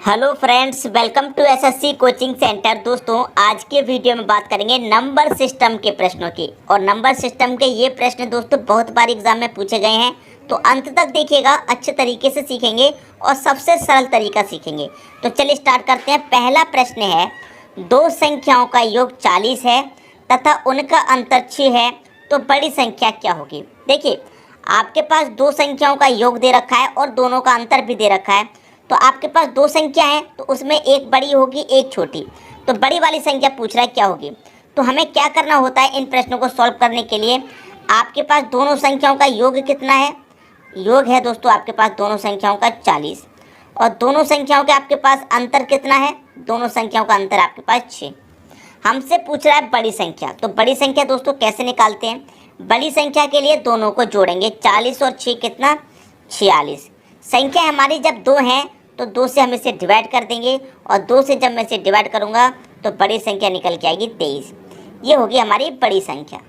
Hello friends, welcome to SSC coaching centre. दोस्तों, आज के वीडियो में बात करेंगे नंबर सिस्टम के प्रश्नों की। और नंबर सिस्टम के ये प्रश्न दोस्तों बहुत बार एग्जाम में पूछे गए हैं, तो अंत तक देखिएगा, अच्छे तरीके से सीखेंगे और सबसे सरल तरीका सीखेंगे। तो चलिए स्टार्ट करते हैं। पहला प्रश्न है, दो संख्याओं का योग 40 है तथा उनका अंतर 6 है, तो बड़ी संख्या क्या होगी। देखिए, आपके पास दो संख्याओं का योग दे रखा है और दोनों का अंतर भी दे रखा है। तो आपके पास दो संख्या हैं, तो उसमें एक बड़ी होगी एक छोटी। तो बड़ी वाली संख्या पूछ रहा है क्या होगी। तो हमें क्या करना होता है इन प्रश्नों को सॉल्व करने के लिए। आपके पास दोनों संख्याओं का योग कितना है। योग है दोस्तों आपके पास दोनों संख्याओं का 40, और दोनों संख्याओं के आपके पास अंतर कितना है। दोनों संख्याओं का अंतर आपके पास 6। हमसे पूछ रहा है बड़ी संख्या। तो बड़ी संख्या दोस्तों कैसे निकालते हैं। बड़ी संख्या के लिए दोनों को जोड़ेंगे, 40 और 6 कितना 46। संख्या हमारी जब दो हैं तो 2 से हम इसे डिवाइड कर देंगे, और 2 से जब मैं इसे डिवाइड करूंगा तो बड़ी संख्या निकल के आएगी 23। ये होगी हमारी बड़ी संख्या।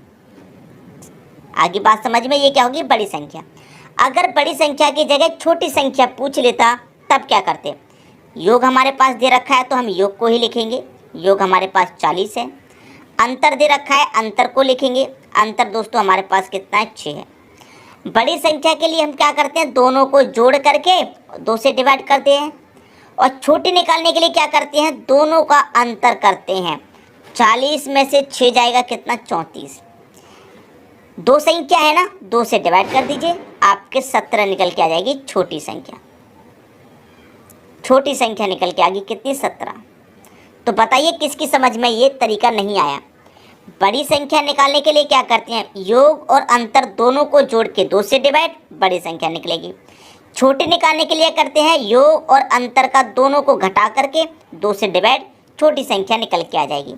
आगे बात समझ में, ये क्या होगी बड़ी संख्या। अगर बड़ी संख्या की जगह छोटी संख्या पूछ लेता तब क्या करते। योग हमारे पास दे रखा है तो हम योग को ही लिखेंगे। योग हमारे पास 40 है। अंतर दे रखा है, अंतर को लिखेंगे। अंतर दोस्तों हमारे पास कितना है 6 है। बड़ी संख्या के लिए हम क्या करते हैं, दोनों को जोड़ करके 2 से डिवाइड करते हैं, और छोटी निकालने के लिए क्या करते हैं, दोनों का अंतर करते हैं। 40 में से 6 जाएगा कितना 34। दो संख्या है ना, 2 से डिवाइड कर दीजिए, आपके 17 निकल के आ जाएगी छोटी संख्या। छोटी संख्या निकल के आ गई कितनी 17। तो बताइए किसकी समझ में ये तरीका नहीं आया। बड़ी संख्या निकालने के लिए क्या करते हैं, योग और अंतर दोनों को जोड़ के 2 से डिवाइड, बड़ी संख्या निकलेगी। छोटी निकालने के लिए करते हैं योग और अंतर का दोनों को घटा करके 2 से डिवाइड, छोटी संख्या निकल के आ जाएगी।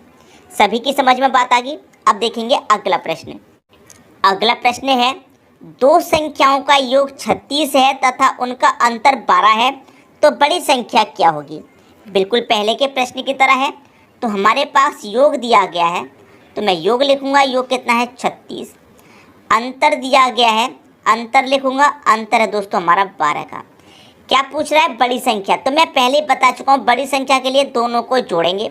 सभी की समझ में बात आ गई। अब देखेंगे अगला प्रश्न। अगला प्रश्न है, दो संख्याओं का योग 36 है तथा उनका अंतर 12 है, तो बड़ी संख्या क्या होगी। बिल्कुल पहले के प्रश्न की तरह है। तो हमारे पास योग दिया गया है तो मैं योग लिखूंगा, योग कितना है 36। अंतर दिया गया है, अंतर लिखूंगा, अंतर है दोस्तों हमारा 12 का। क्या पूछ रहा है बड़ी संख्या। तो मैं पहले ही बता चुका हूँ, बड़ी संख्या के लिए दोनों को जोड़ेंगे,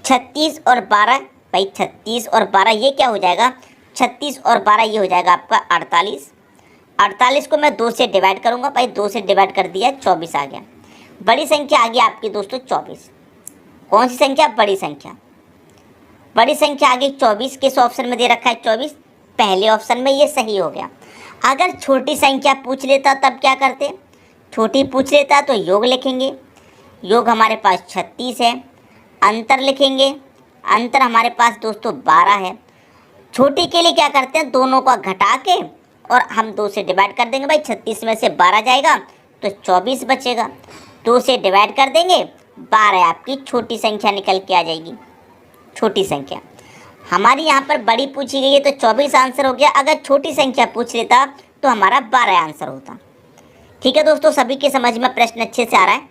36 और 12। भाई 36 और 12 ये क्या हो जाएगा, 36 और 12 ये हो जाएगा आपका 48। 48 को मैं 2 से डिवाइड करूँगा, भाई 2 से डिवाइड कर दिया 24 आ गया। बड़ी संख्या आ गई आपकी दोस्तों 24। कौन सी संख्या, बड़ी संख्या। बड़ी संख्या आ गई 24। किस ऑप्शन में दे रखा है 24, पहले ऑप्शन में, ये सही हो गया। अगर छोटी संख्या पूछ लेता तब क्या करते। छोटी पूछ लेता तो योग लिखेंगे, योग हमारे पास 36 है। अंतर लिखेंगे, अंतर हमारे पास दोस्तों 12 है। छोटी के लिए क्या करते हैं, दोनों को घटा के और हम 2 से डिवाइड कर देंगे। भाई 36 में से 12 जाएगा तो 24 बचेगा, 2 से डिवाइड कर देंगे, 12 आपकी छोटी संख्या निकल के आ जाएगी। छोटी संख्या हमारी यहाँ पर बड़ी पूछी गई है तो 24 आंसर हो गया। अगर छोटी संख्या पूछ लेता तो हमारा 12 आंसर होता। ठीक है दोस्तों, सभी के समझ में प्रश्न अच्छे से आ रहा है।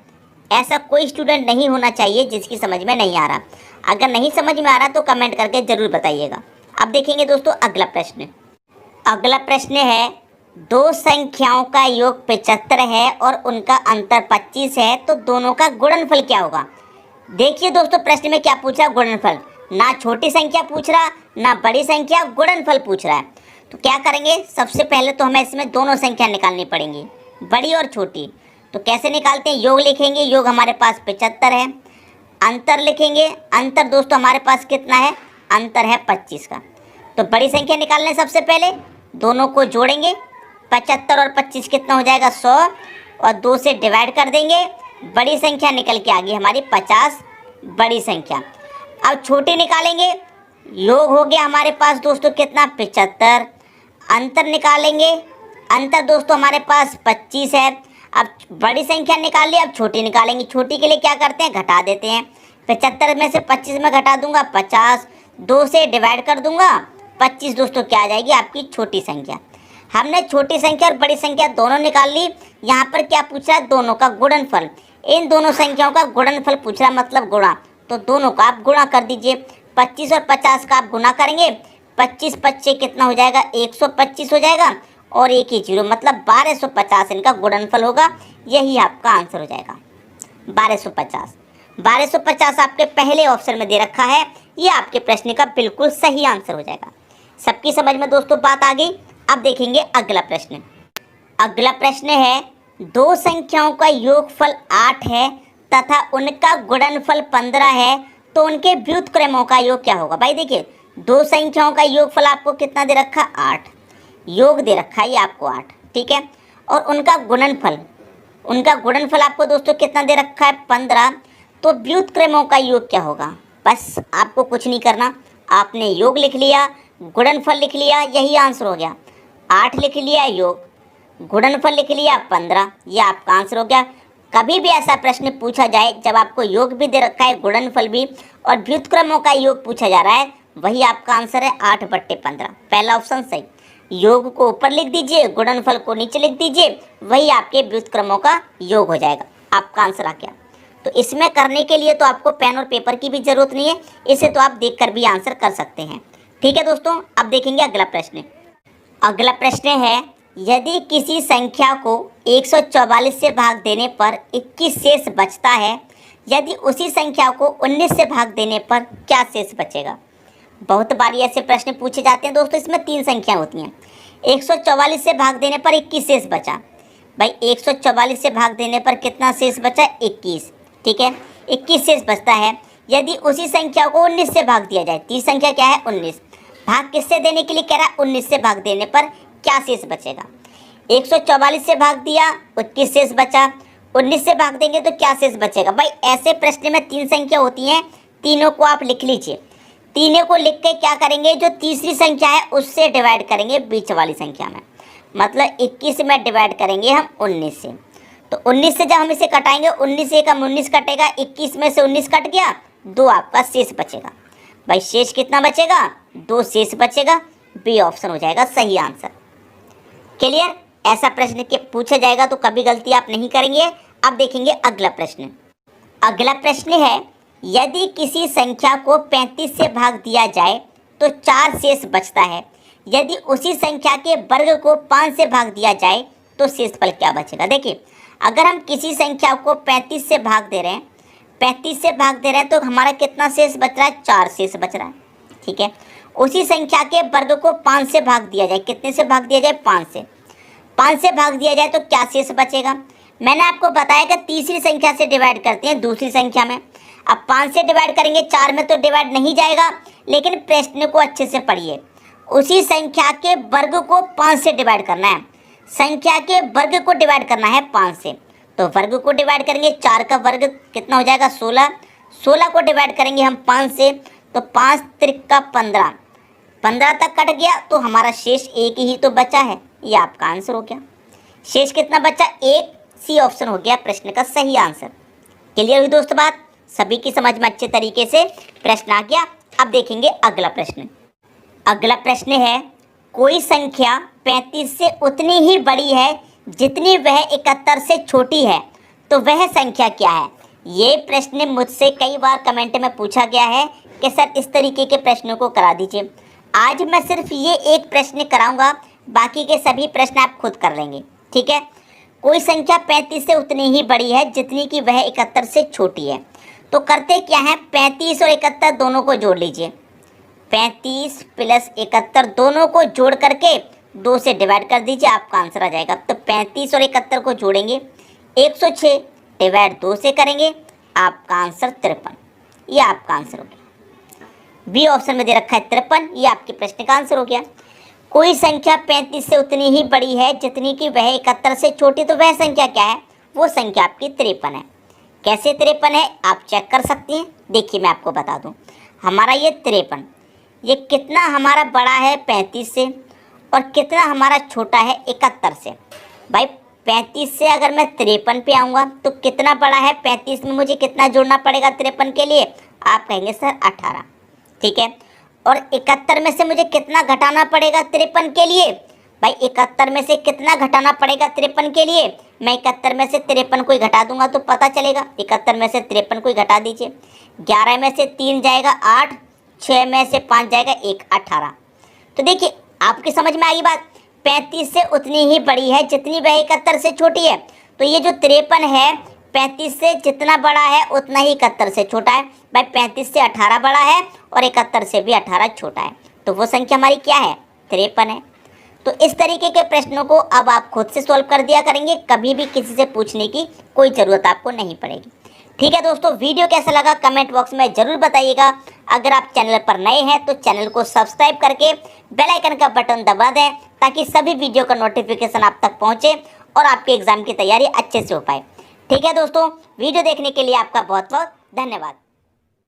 ऐसा कोई स्टूडेंट नहीं होना चाहिए जिसकी समझ में नहीं आ रहा। अगर नहीं समझ में आ रहा तो कमेंट करके ज़रूर बताइएगा। अब देखेंगे दोस्तों अगला प्रश्न। अगला प्रश्न है, दो संख्याओं का योग 75 है और उनका अंतर 25 है, तो दोनों का गुणनफल क्या होगा। देखिए दोस्तों, प्रश्न में क्या पूछ रहा है, गुणनफल। ना छोटी संख्या पूछ रहा ना बड़ी संख्या, गुणनफल पूछ रहा है। तो क्या करेंगे, सबसे पहले तो हमें इसमें दोनों संख्या निकालनी पड़ेंगी, बड़ी और छोटी। तो कैसे निकालते हैं, योग लिखेंगे, योग हमारे पास 75 है। अंतर लिखेंगे, अंतर दोस्तों हमारे पास कितना है, अंतर है 25 का। तो बड़ी संख्या निकालने सबसे पहले दोनों को जोड़ेंगे, 75 और 25 कितना हो जाएगा 100, और 2 से डिवाइड कर देंगे, बड़ी संख्या निकल के आ गई हमारी 50, बड़ी संख्या। अब छोटी निकालेंगे, योग हो गया हमारे पास दोस्तों कितना 75। अंतर निकालेंगे, अंतर दोस्तों हमारे पास 25 है। अब बड़ी संख्या निकाल ली, अब छोटी निकालेंगे। छोटी के लिए क्या करते हैं, घटा देते हैं। 75 में से 25 में घटा दूंगा 50, 2 से डिवाइड कर दूंगा, 25 दोस्तों क्या आ जाएगी आपकी छोटी संख्या। हमने छोटी संख्या और बड़ी संख्या दोनों निकाल ली। यहाँ पर क्या पूछ रहा है, दोनों का गुणनफल। इन दोनों संख्याओं का गुणनफल पूछ रहा है, मतलब गुणा। तो दोनों का आप गुणा कर दीजिए। 25 और 50 का आप गुणा करेंगे, 25 25 कितना हो जाएगा 125 हो जाएगा, और एक ही जीरो मतलब 1250 इनका गुणनफल होगा। यही आपका आंसर हो जाएगा। 1250। 1250 आपके पहले ऑप्शन में दे रखा है, ये आपके प्रश्न का बिल्कुल सही आंसर हो जाएगा। सबकी समझ में दोस्तों बात आ गई। अब देखेंगे अगला प्रश्न। अगला प्रश्न है, दो संख्याओं का योगफल 8 है तथा उनका गुणनफल 15 है, तो उनके व्युत्क्रमों का योग क्या होगा। भाई देखिए, दो संख्याओं का योगफल आपको कितना दे रखा है, 8, योग दे रखा है ये आपको 8, ठीक है, और उनका गुणनफल आपको दोस्तों कितना दे रखा है, 15। तो व्युत्क्रमों का योग क्या होगा। बस आपको कुछ नहीं करना, आपने योग लिख लिया, गुणनफल लिख लिया, यही आंसर हो गया। 8 लिख लिया योग, गुणनफल लिख लिया 15, ये आपका आंसर हो गया। कभी भी ऐसा प्रश्न पूछा जाए जब आपको योग भी दे रखा है, गुणनफल भी, और व्युत्क्रमों का योग पूछा जा रहा है, वही आपका आंसर है 8/15। पहला ऑप्शन सही। योग को ऊपर लिख दीजिए, गुणनफल को नीचे लिख दीजिए, वही आपके व्युत्क्रमों का योग हो जाएगा। आपका आंसर आ गया। तो इसमें करने के लिए तो आपको पेन और पेपर की भी ज़रूरत नहीं है, इसे तो आप देखकर भी आंसर कर सकते हैं। ठीक है दोस्तों, अब देखेंगे अगला प्रश्न। अगला प्रश्न है, यदि किसी संख्या को 144 से भाग देने पर 21 शेष बचता है, यदि उसी संख्या को 19 से भाग देने पर क्या शेष बचेगा। बहुत बारी ऐसे प्रश्न पूछे जाते हैं दोस्तों। इसमें 3 संख्या होती हैं। 144 से भाग देने पर 21 शेष बचा। भाई 144 से भाग देने पर कितना शेष बचा, 21, ठीक है, 21 शेष बचता है। यदि उसी संख्या को 19 से भाग दिया जाए, तीसरी संख्या क्या है, 19, भाग किससे देने के लिए कह रहा है, 19 से भाग देने पर क्या शेष बचेगा। 144 से भाग दिया, 21 शेष बचा, 19 से भाग देंगे तो क्या शेष बचेगा। भाई ऐसे प्रश्न में 3 संख्या होती हैं, तीनों को आप लिख लीजिए। तीनों को लिख के क्या करेंगे, जो तीसरी संख्या है उससे डिवाइड करेंगे बीच वाली संख्या में, मतलब 21 में डिवाइड करेंगे हम 19 से। तो 19 से जब हम इसे कटाएंगे, 19 से कम 19 कटेगा, 21 में से 19 कट गया, 2 आपका शेष बचेगा। भाई शेष कितना बचेगा, 2 शेष बचेगा। बी ऑप्शन हो जाएगा सही आंसर। क्लियर। ऐसा प्रश्न के पूछा जाएगा तो कभी गलती आप नहीं करेंगे। अब देखेंगे अगला प्रश्न। अगला प्रश्न है, यदि किसी संख्या को 35 से भाग दिया जाए तो 4 शेष बचता है, यदि उसी संख्या के वर्ग को 5 से भाग दिया जाए तो शेषफल क्या बचेगा। देखिए, अगर हम किसी संख्या को 35 से भाग दे रहे हैं, 35 से भाग दे रहे हैं, तो हमारा कितना शेष बच रहा है, 4 शेष बच रहा है, ठीक है। उसी संख्या के वर्ग को 5 से भाग दिया जाए, कितने से भाग दिया जाए, 5 से भाग दिया जाए तो क्या शेष बचेगा। मैंने आपको बताया कि तीसरी संख्या से डिवाइड करते हैं दूसरी संख्या में। अब 5 से डिवाइड करेंगे, 4 में तो डिवाइड नहीं जाएगा, लेकिन प्रश्न को अच्छे से पढ़िए। उसी संख्या के वर्ग को 5 से डिवाइड करना है, संख्या के वर्ग को डिवाइड करना है 5 से। तो वर्ग को डिवाइड करेंगे, 4 का वर्ग कितना हो जाएगा, 16, 16 को डिवाइड करेंगे हम 5 से, तो 5 त्रिका 15, 15 तक कट गया, तो हमारा शेष एक ही तो बचा है। ये आपका आंसर हो गया। शेष कितना बचा, 1। सी ऑप्शन हो गया प्रश्न का सही आंसर। क्लियर हुई दोस्तों बात, सभी की समझ में अच्छे तरीके से प्रश्न आ गया। अब देखेंगे अगला प्रश्न। अगला प्रश्न है, कोई संख्या 35 से उतनी ही बड़ी है जितनी वह 71 से छोटी है, तो वह संख्या क्या है। ये प्रश्न मुझसे कई बार कमेंट में पूछा गया है कि सर इस तरीके के प्रश्नों को करा दीजिए। आज मैं सिर्फ ये एक प्रश्न कराऊंगा, बाकी के सभी प्रश्न आप खुद कर लेंगे, ठीक है। कोई संख्या 35 से उतनी ही बड़ी है जितनी कि वह 71 से छोटी है, तो करते क्या है, 35 और 71 दोनों को जोड़ लीजिए। 35 + 71 दोनों को जोड़ करके 2 से डिवाइड कर दीजिए, आपका आंसर आ जाएगा। तो 35 और 71 को जोड़ेंगे, 106 डिवाइड 2 से करेंगे, आपका आंसर 53। ये आपका आंसर हो गया। बी ऑप्शन में दे रखा है 53, ये आपके प्रश्न का आंसर हो गया। कोई संख्या 35 से उतनी ही बड़ी है जितनी कि वह 71 से छोटी, तो वह संख्या क्या है, वो संख्या आपकी 53 है। कैसे 53 है आप चेक कर सकते हैं। देखिए मैं आपको बता दूं, हमारा ये 53, ये कितना हमारा बड़ा है 35 से, और कितना हमारा छोटा है 71 से। भाई 35 से अगर मैं 53 पे आऊँगा तो कितना बड़ा है, 35 में मुझे कितना जोड़ना पड़ेगा 53 के लिए, आप कहेंगे सर 18, ठीक है। और 71 में से मुझे कितना घटाना पड़ेगा 53 के लिए। भाई 71 में से कितना घटाना पड़ेगा 53 के लिए, मैं 71 में से 53 को ही घटा दूंगा तो पता चलेगा। 71 में से 53 को ही घटा दीजिए, 11 में से 3 जाएगा 8, 6 में से 5 जाएगा 1, 18। तो देखिए आपकी समझ में आई बात, 35 से उतनी ही बड़ी है जितनी वह 71 से छोटी है। तो ये जो 53 है 35 से जितना बड़ा है उतना ही 71 से छोटा है। भाई 35 से 18 बड़ा है और 71 से भी 18 छोटा है, तो वो संख्या हमारी क्या है? 53 है। तो इस तरीके के प्रश्नों को अब आप खुद से सॉल्व कर दिया करेंगे, कभी भी किसी से पूछने की कोई ज़रूरत आपको नहीं पड़ेगी। ठीक है दोस्तों, वीडियो कैसा लगा कमेंट बॉक्स में ज़रूर बताइएगा। अगर आप चैनल पर नए हैं तो चैनल को सब्सक्राइब करके बेल आइकन का बटन दबा दें, ताकि सभी वीडियो का नोटिफिकेशन आप तक पहुंचे और आपके एग्ज़ाम की तैयारी अच्छे से हो पाए। ठीक है दोस्तों, वीडियो देखने के लिए आपका बहुत बहुत धन्यवाद।